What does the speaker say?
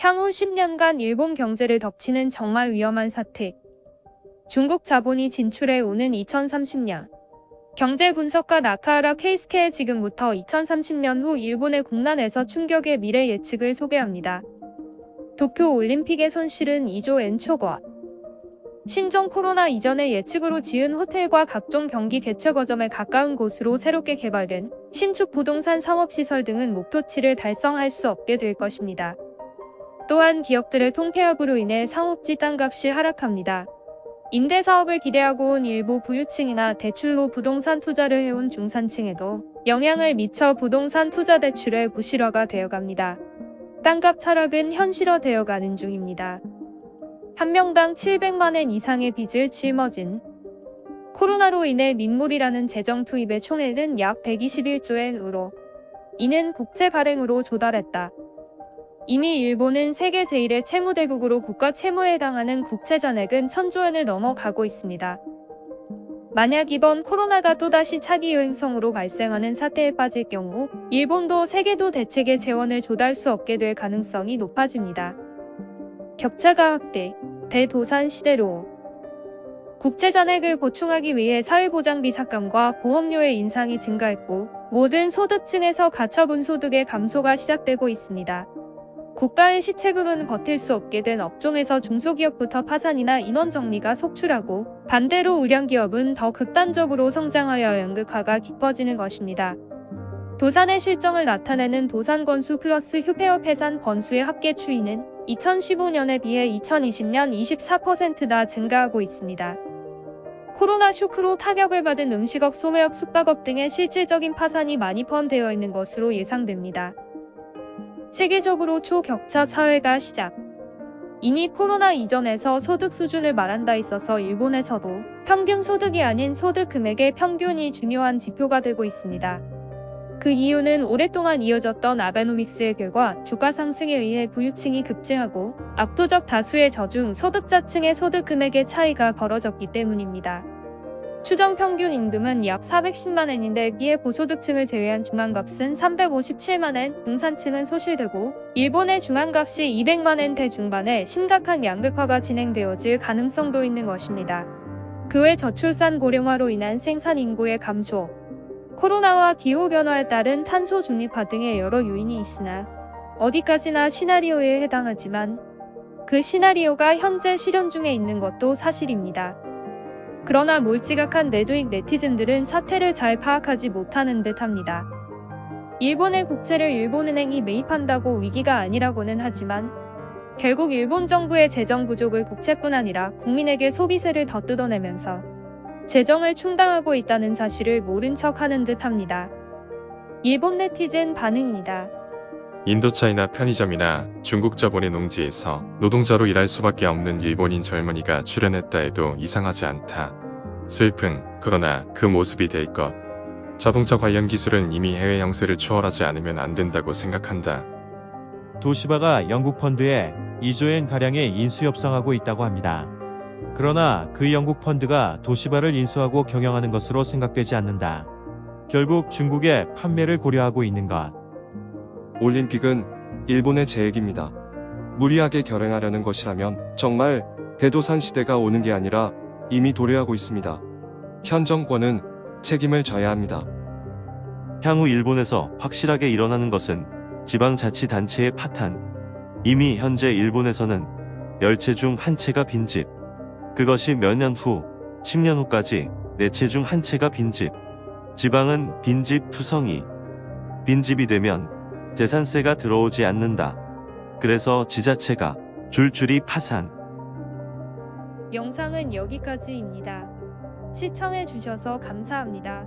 향후 10년간 일본 경제를 덮치는 정말 위험한 사태. 중국 자본이 진출해 오는 2030년. 경제 분석가 나카하라 케이스케의 지금부터 2030년 후 일본의 국난에서 충격의 미래 예측을 소개합니다. 도쿄 올림픽의 손실은 2조 엔 초과. 신종 코로나 이전의 예측으로 지은 호텔과 각종 경기 개최거점에 가까운 곳으로 새롭게 개발된 신축 부동산 상업시설 등은 목표치를 달성할 수 없게 될 것입니다. 또한 기업들의 통폐합으로 인해 상업지 땅값이 하락합니다. 임대사업을 기대하고 온 일부 부유층이나 대출로 부동산 투자를 해온 중산층에도 영향을 미쳐 부동산 투자 대출의 부실화가 되어갑니다. 땅값 하락은 현실화되어가는 중입니다. 한 명당 700만엔 이상의 빚을 짊어진 코로나로 인해 민물이라는 재정 투입의 총액은 약 121조엔으로 이는 국채 발행으로 조달했다. 이미 일본은 세계 제1의 채무대국으로 국가 채무에 해당하는 국채 잔액은 1000조엔을 넘어가고 있습니다. 만약 이번 코로나가 또다시 차기 유행성으로 발생하는 사태에 빠질 경우 일본도 세계도 대책의 재원을 조달 수 없게 될 가능성이 높아집니다. 격차가 확대, 대도산 시대로 국채 잔액을 보충하기 위해 사회보장비 삭감과 보험료의 인상이 증가했고 모든 소득층에서 가처분 소득의 감소가 시작되고 있습니다. 국가의 시책으로는 버틸 수 없게 된 업종에서 중소기업부터 파산이나 인원 정리가 속출하고 반대로 우량기업은 더 극단적으로 성장하여 연극화가 깊어지는 것입니다. 도산의 실정을 나타내는 도산 건수 플러스 휴폐업 해산 건수의 합계 추이는 2015년에 비해 2020년 24%나 증가하고 있습니다. 코로나 쇼크로 타격을 받은 음식업, 소매업, 숙박업 등의 실질적인 파산이 많이 포함되어 있는 것으로 예상됩니다. 세계적으로 초격차 사회가 시작. 이미 코로나 이전에서 소득 수준을 말한 데 있어서 일본에서도 평균 소득이 아닌 소득 금액의 평균이 중요한 지표가 되고 있습니다. 그 이유는 오랫동안 이어졌던 아베노믹스의 결과 주가 상승에 의해 부유층이 급증하고 압도적 다수의 저중 소득자층의 소득 금액의 차이가 벌어졌기 때문입니다. 추정 평균 임금은 약 410만엔인데 비해 고소득층을 제외한 중앙값은 357만엔, 중산층은 소실되고 일본의 중앙값이 200만엔대 중반에 심각한 양극화가 진행되어질 가능성도 있는 것입니다. 그 외 저출산 고령화로 인한 생산 인구의 감소, 코로나와 기후변화에 따른 탄소 중립화 등의 여러 요인이 있으나 어디까지나 시나리오에 해당하지만 그 시나리오가 현재 실현 중에 있는 것도 사실입니다. 그러나 몰지각한 내두익 네티즌들은 사태를 잘 파악하지 못하는 듯합니다. 일본의 국채를 일본은행이 매입한다고 위기가 아니라고는 하지만 결국 일본 정부의 재정 부족을 국채뿐 아니라 국민에게 소비세를 더 뜯어내면서 재정을 충당하고 있다는 사실을 모른 척하는 듯합니다. 일본 네티즌 반응입니다. 인도차이나 편의점이나 중국 자본의 농지에서 노동자로 일할 수밖에 없는 일본인 젊은이가 출연했다 해도 이상하지 않다. 슬픈, 그러나 그 모습이 될 것. 자동차 관련 기술은 이미 해외 형세를 추월하지 않으면 안 된다고 생각한다. 도시바가 영국 펀드에 2조엔 가량의 인수 협상하고 있다고 합니다. 그러나 그 영국 펀드가 도시바를 인수하고 경영하는 것으로 생각되지 않는다. 결국 중국의 판매를 고려하고 있는 것. 올림픽은 일본의 계획입니다. 무리하게 결행하려는 것이라면 정말 대도산 시대가 오는 게 아니라 이미 도래하고 있습니다. 현 정권은 책임을 져야 합니다. 향후 일본에서 확실하게 일어나는 것은 지방자치단체의 파탄. 이미 현재 일본에서는 10채 중 1채가 빈집. 그것이 몇 년 후, 10년 후까지 4채 중 1채가 빈집. 지방은 빈집 투성이. 빈집이 되면 재산세가 들어오지 않는다. 그래서 지자체가 줄줄이 파산. 영상은 여기까지입니다. 시청해주셔서 감사합니다.